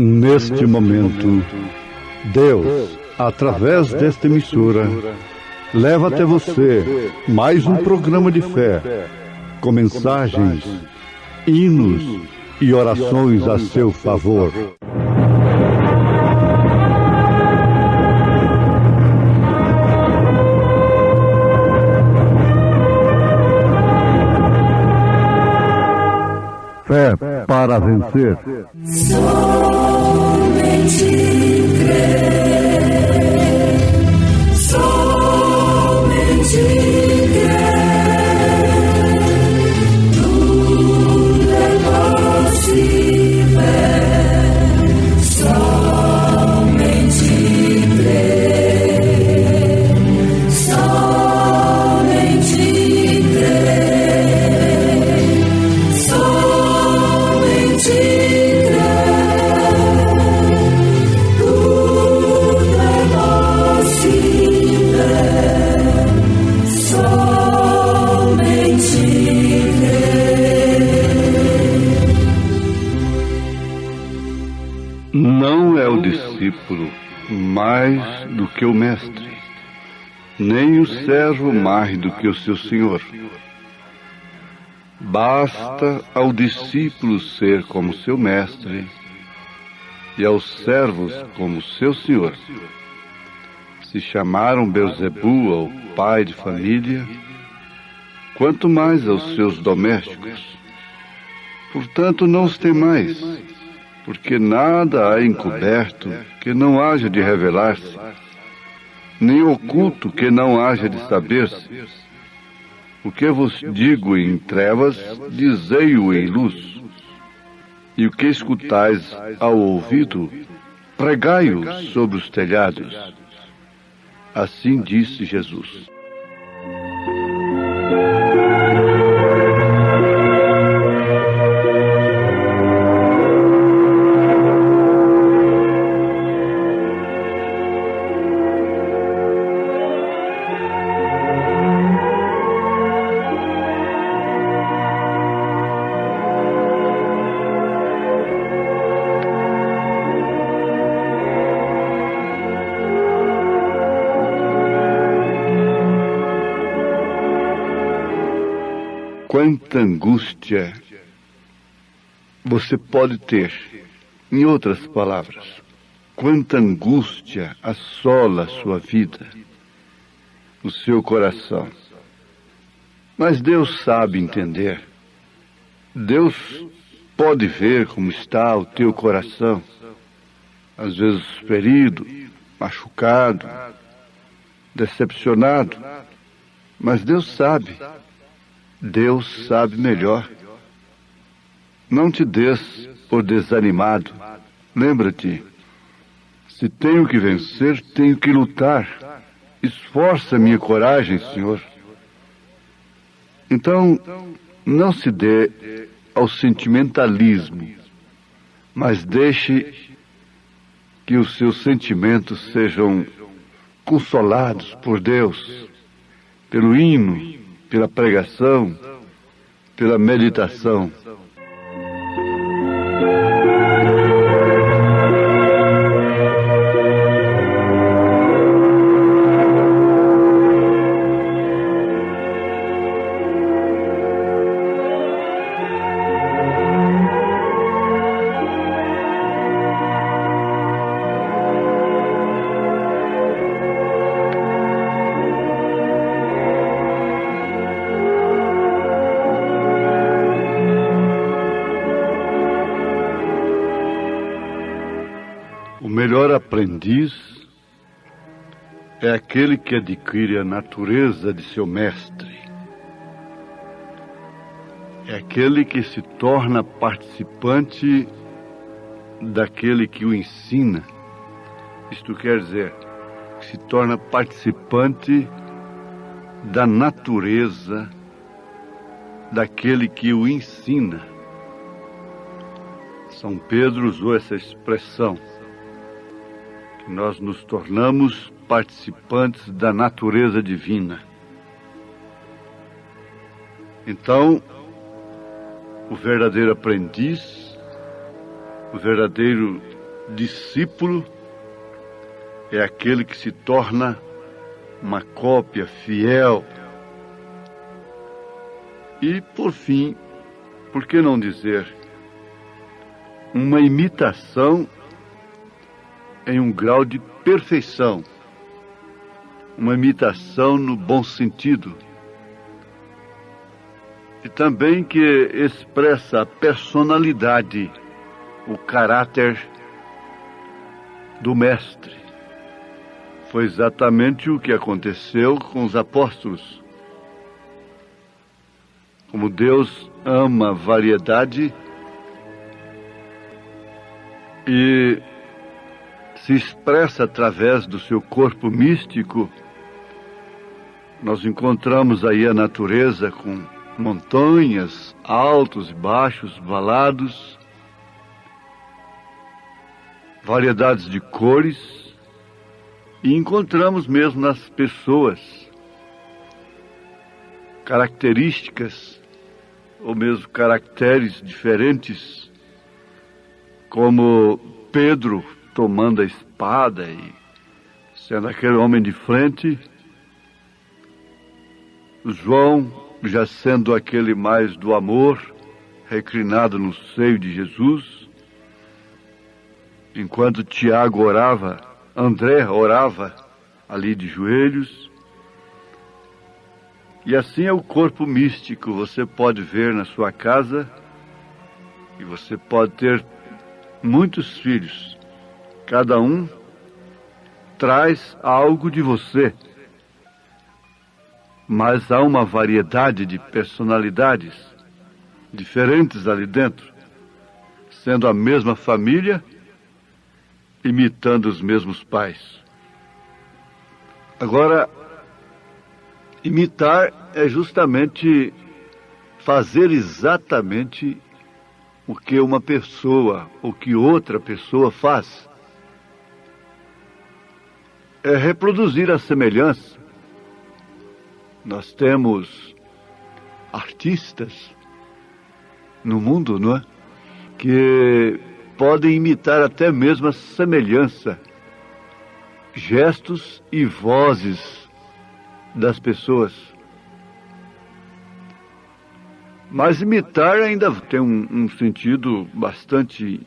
Neste momento, Deus, através desta emissora, leva até você mais um programa de fé, com mensagens, hinos e orações a seu favor. Fé para vencer. Somente crer, somente crer, tudo é possível, somente crer, somente crer, somente Não é o discípulo mais do que o mestre, nem o servo mais do que o seu senhor. Basta ao discípulo ser como seu mestre e aos servos como seu senhor. Se chamaram Belzebu ao pai de família, quanto mais aos seus domésticos. Portanto, não os temais, porque nada há encoberto que não haja de revelar-se, nem oculto que não haja de saber-se. O que vos digo em trevas, dizei-o em luz. E o que escutais ao ouvido, pregai-o sobre os telhados. Assim disse Jesus. Quanta angústia você pode ter. Em outras palavras, quanta angústia assola a sua vida, o seu coração. Mas Deus sabe entender. Deus pode ver como está o teu coração, às vezes ferido, machucado, decepcionado. Mas Deus sabe. Deus sabe melhor. Não te des por desanimado. Lembra-te, se tenho que vencer, tenho que lutar. Esforça minha coragem, Senhor. Então, não se dê ao sentimentalismo, mas deixe que os seus sentimentos sejam consolados por Deus, pelo hino, pela pregação, pela meditação. O melhor aprendiz é aquele que adquire a natureza de seu mestre. É aquele que se torna participante daquele que o ensina. Isto quer dizer, que se torna participante da natureza daquele que o ensina. São Pedro usou essa expressão. Nós nos tornamos participantes da natureza divina. Então, o verdadeiro aprendiz, o verdadeiro discípulo é aquele que se torna uma cópia fiel. E, por fim, por que não dizer, uma imitação em um grau de perfeição. Uma imitação no bom sentido. E também que expressa a personalidade, o caráter do Mestre. Foi exatamente o que aconteceu com os apóstolos. Como Deus ama variedade e se expressa através do seu corpo místico, nós encontramos aí a natureza com montanhas, altos e baixos, valados, variedades de cores, e encontramos mesmo nas pessoas características, ou mesmo caracteres diferentes, como Pedro tomando a espada e sendo aquele homem de frente, João já sendo aquele mais do amor, reclinado no seio de Jesus, enquanto Tiago orava, André orava ali de joelhos. E assim é o corpo místico. Você pode ver na sua casa, e você pode ter muitos filhos. Cada um traz algo de você. Mas há uma variedade de personalidades diferentes ali dentro, sendo a mesma família, imitando os mesmos pais. Agora, imitar é justamente fazer exatamente o que uma pessoa, o que outra pessoa faz. É reproduzir a semelhança. Nós temos artistas no mundo, não é? Que podem imitar até mesmo a semelhança, gestos e vozes das pessoas. Mas imitar ainda tem um sentido bastante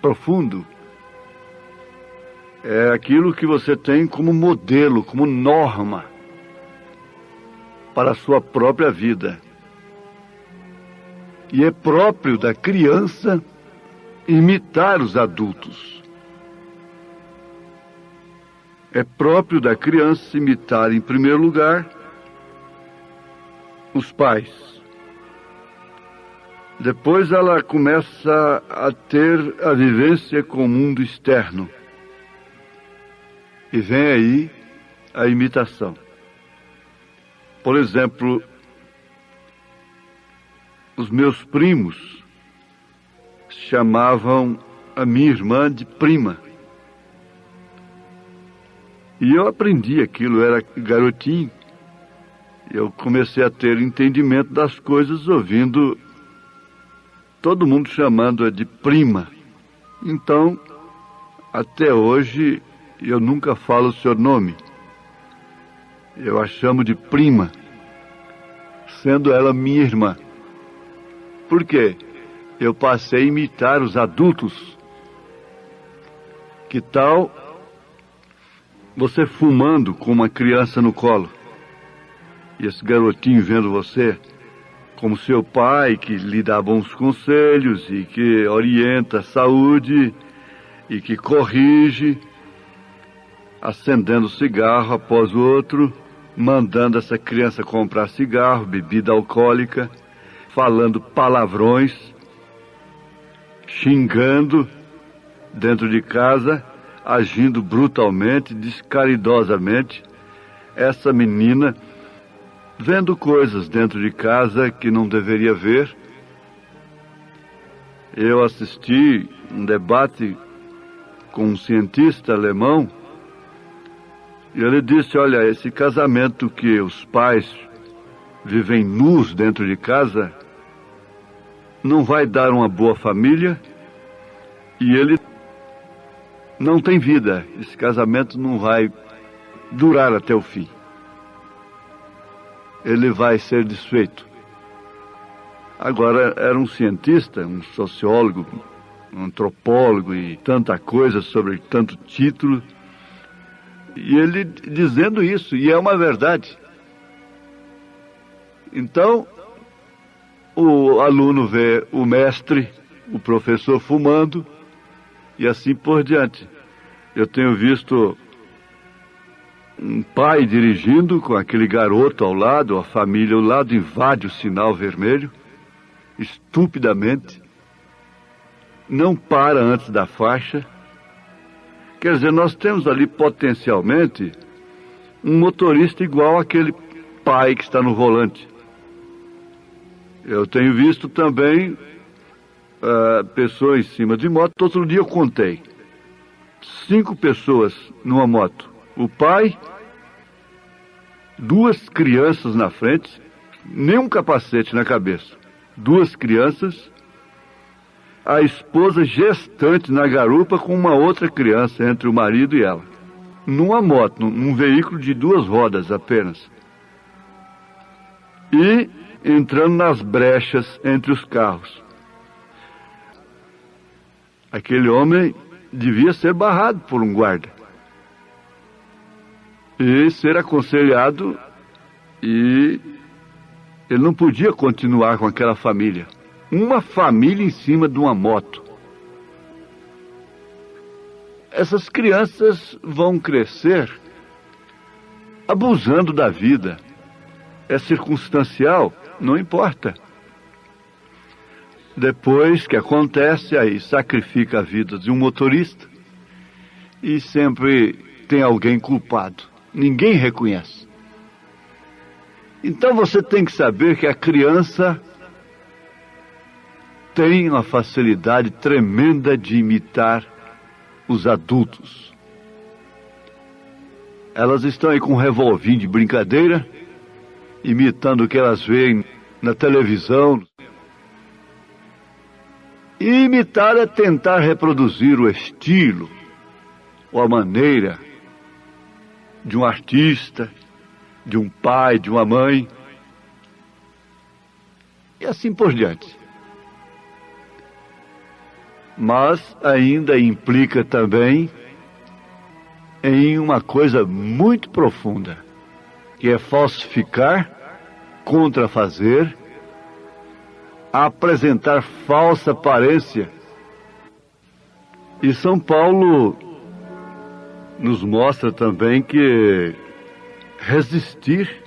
profundo. É aquilo que você tem como modelo, como norma para a sua própria vida. E é próprio da criança imitar os adultos. É próprio da criança imitar, em primeiro lugar, os pais. Depois ela começa a ter a vivência com o mundo externo. E vem aí a imitação. Por exemplo, os meus primos chamavam a minha irmã de prima. E eu aprendi aquilo, eu era garotinho. Eu comecei a ter entendimento das coisas ouvindo todo mundo chamando-a de prima. Então, até hoje, eu nunca falo o seu nome. Eu a chamo de prima, sendo ela minha irmã. Por quê? Eu passei a imitar os adultos. Que tal você fumando com uma criança no colo? E esse garotinho vendo você como seu pai, que lhe dá bons conselhos e que orienta a saúde e que corrige, acendendo cigarro após o outro, mandando essa criança comprar cigarro, bebida alcoólica, falando palavrões, xingando dentro de casa, agindo brutalmente, descaridosamente. Essa menina vendo coisas dentro de casa que não deveria ver. Eu assisti um debate com um cientista alemão e ele disse, olha, esse casamento que os pais vivem nus dentro de casa não vai dar uma boa família. E ele não tem vida. Esse casamento não vai durar até o fim. Ele vai ser desfeito. Agora, era um cientista, um sociólogo, um antropólogo e tanta coisa sobre tanto título. E ele dizendo isso, e é uma verdade. Então, o aluno vê o mestre, o professor fumando, e assim por diante. Eu tenho visto um pai dirigindo com aquele garoto ao lado, a família ao lado, invade o sinal vermelho, estupidamente, não para antes da faixa. Quer dizer, nós temos ali potencialmente um motorista igual àquele pai que está no volante. Eu tenho visto também pessoas em cima de moto. Outro dia eu contei 5 pessoas numa moto. O pai, 2 crianças na frente, nem um capacete na cabeça. 2 crianças, a esposa gestante na garupa com uma outra criança entre o marido e ela. Numa moto, num veículo de 2 rodas apenas. E entrando nas brechas entre os carros. Aquele homem devia ser barrado por um guarda. E ser aconselhado, e ele não podia continuar com aquela família. Uma família em cima de uma moto. Essas crianças vão crescer abusando da vida. É circunstancial, não importa. Depois que acontece, aí sacrifica a vida de um motorista e sempre tem alguém culpado. Ninguém reconhece. Então você tem que saber que a criança tem uma facilidade tremenda de imitar os adultos. Elas estão aí com um revolvinho de brincadeira, imitando o que elas veem na televisão. E imitar é tentar reproduzir o estilo ou a maneira de um artista, de um pai, de uma mãe, e assim por diante. Mas ainda implica também em uma coisa muito profunda, que é falsificar, contrafazer, apresentar falsa aparência. E São Paulo nos mostra também que resistir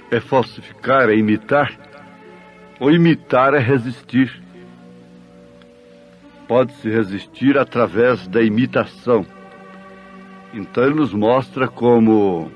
é falsificar, é imitar, ou imitar é resistir. Pode-se resistir através da imitação. Então ele nos mostra como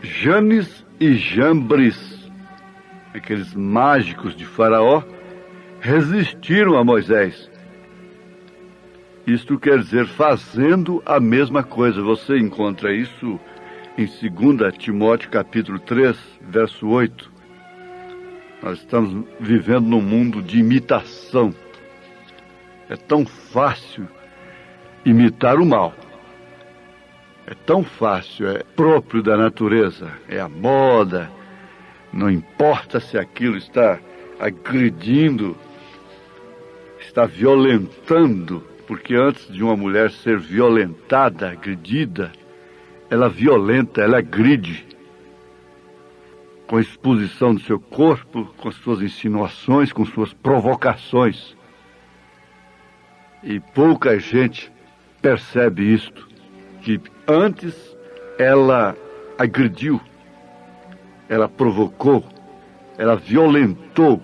Janes e Jambres, aqueles mágicos de Faraó, resistiram a Moisés. Isto quer dizer fazendo a mesma coisa. Você encontra isso em 2 Timóteo capítulo 3, verso 8. Nós estamos vivendo num mundo de imitação. É tão fácil imitar o mal. É tão fácil, é próprio da natureza, é a moda. Não importa se aquilo está agredindo, está violentando, porque antes de uma mulher ser violentada, agredida, ela violenta, ela agride. Com a exposição do seu corpo, com suas insinuações, com suas provocações. E pouca gente percebe isto, que antes ela agrediu, ela provocou, ela violentou.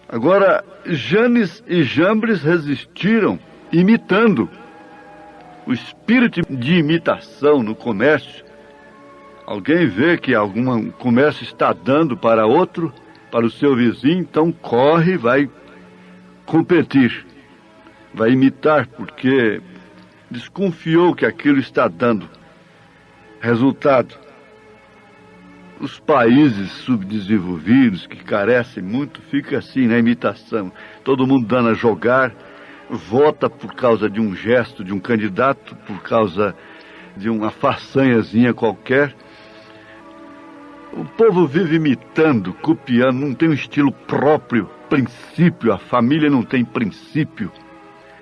Agora, Janes e Jambres resistiram, imitando. O espírito de imitação no comércio. Alguém vê que algum comércio está dando para outro, para o seu vizinho, então corre e vai competir, vai imitar, porque desconfiou que aquilo está dando resultado. Os países subdesenvolvidos, que carecem muito, fica assim, na imitação. Todo mundo dando a jogar, vota por causa de um gesto de um candidato, por causa de uma façanhazinha qualquer. O povo vive imitando, copiando, não tem um estilo próprio, princípio. A família não tem princípio.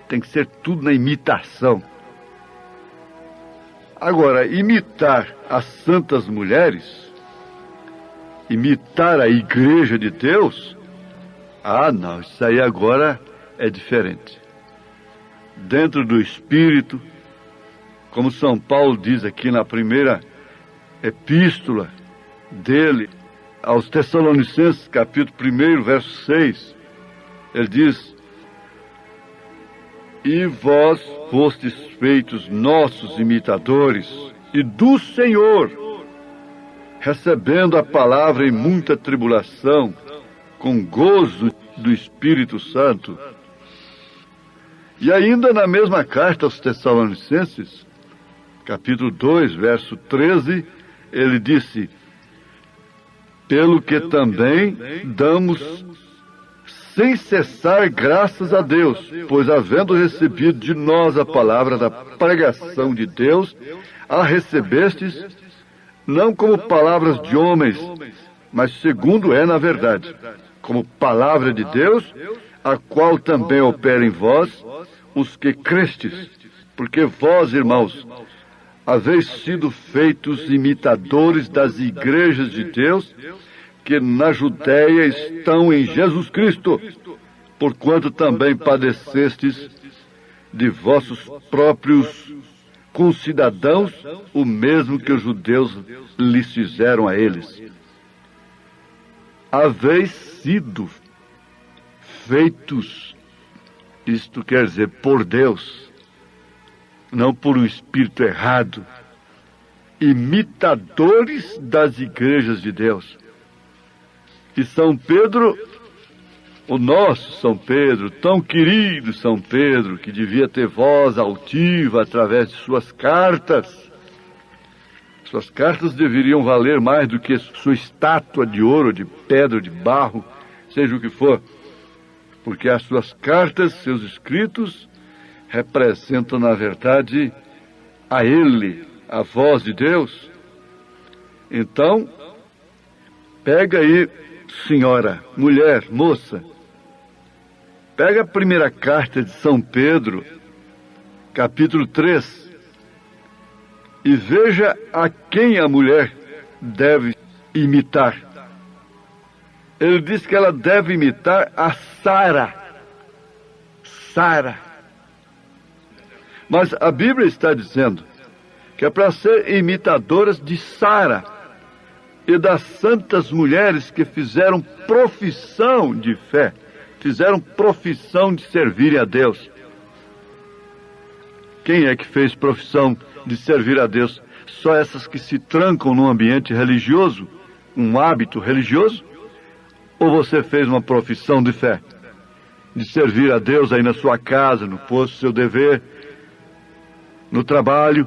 Tem que ser tudo na imitação. Agora, imitar as santas mulheres, imitar a igreja de Deus, não, isso aí agora é diferente. Dentro do Espírito, como São Paulo diz aqui na primeira epístola dele aos Tessalonicenses, capítulo 1, verso 6, ele diz: e vós fostes feitos nossos imitadores e do Senhor, recebendo a palavra em muita tribulação, com gozo do Espírito Santo. E ainda na mesma carta aos Tessalonicenses, capítulo 2, verso 13, ele disse: pelo que também damos sem cessar graças a Deus, pois havendo recebido de nós a palavra da pregação de Deus, a recebestes não como palavras de homens, mas segundo é na verdade, como palavra de Deus, a qual também opera em vós, os que crestes, porque vós, irmãos, haveis sido feitos imitadores das igrejas de Deus, que na Judéia estão em Jesus Cristo, porquanto também padecestes de vossos próprios concidadãos o mesmo que os judeus lhes fizeram a eles. Haveis sido feitos, isto quer dizer, por Deus, não por um espírito errado, imitadores das igrejas de Deus. E São Pedro, o nosso São Pedro, tão querido São Pedro, que devia ter voz altiva através de suas cartas. Suas cartas deveriam valer mais do que sua estátua de ouro, de pedra, de barro, seja o que for. Porque as suas cartas, seus escritos, representam, na verdade, a Ele, a voz de Deus. Então, pega aí, senhora, mulher, moça, pega a primeira carta de São Pedro, capítulo 3, e veja a quem a mulher deve imitar. Ele diz que ela deve imitar a Sara. Sara. Mas a Bíblia está dizendo que é para ser imitadoras de Sara e das santas mulheres que fizeram profissão de fé, fizeram profissão de servir a Deus. Quem é que fez profissão de servir a Deus? Só essas que se trancam num ambiente religioso, um hábito religioso? Ou você fez uma profissão de fé, de servir a Deus aí na sua casa, no posto do seu dever, no trabalho,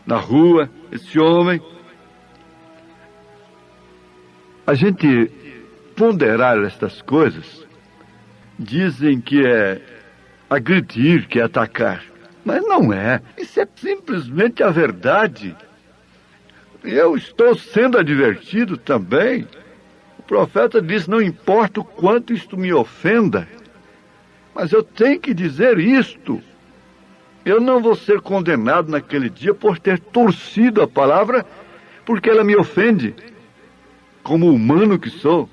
na rua? Esse homem, a gente ponderar estas coisas, dizem que é agredir, que é atacar. Mas não é. Isso é simplesmente a verdade. Eu estou sendo advertido também. O profeta diz: não importa o quanto isto me ofenda, mas eu tenho que dizer isto. Eu não vou ser condenado naquele dia por ter torcido a palavra, porque ela me ofende, como humano que sou.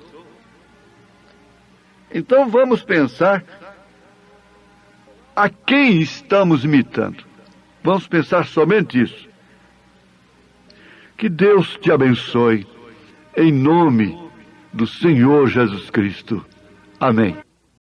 Então vamos pensar a quem estamos imitando. Vamos pensar somente isso. Que Deus te abençoe, em nome do Senhor Jesus Cristo. Amém.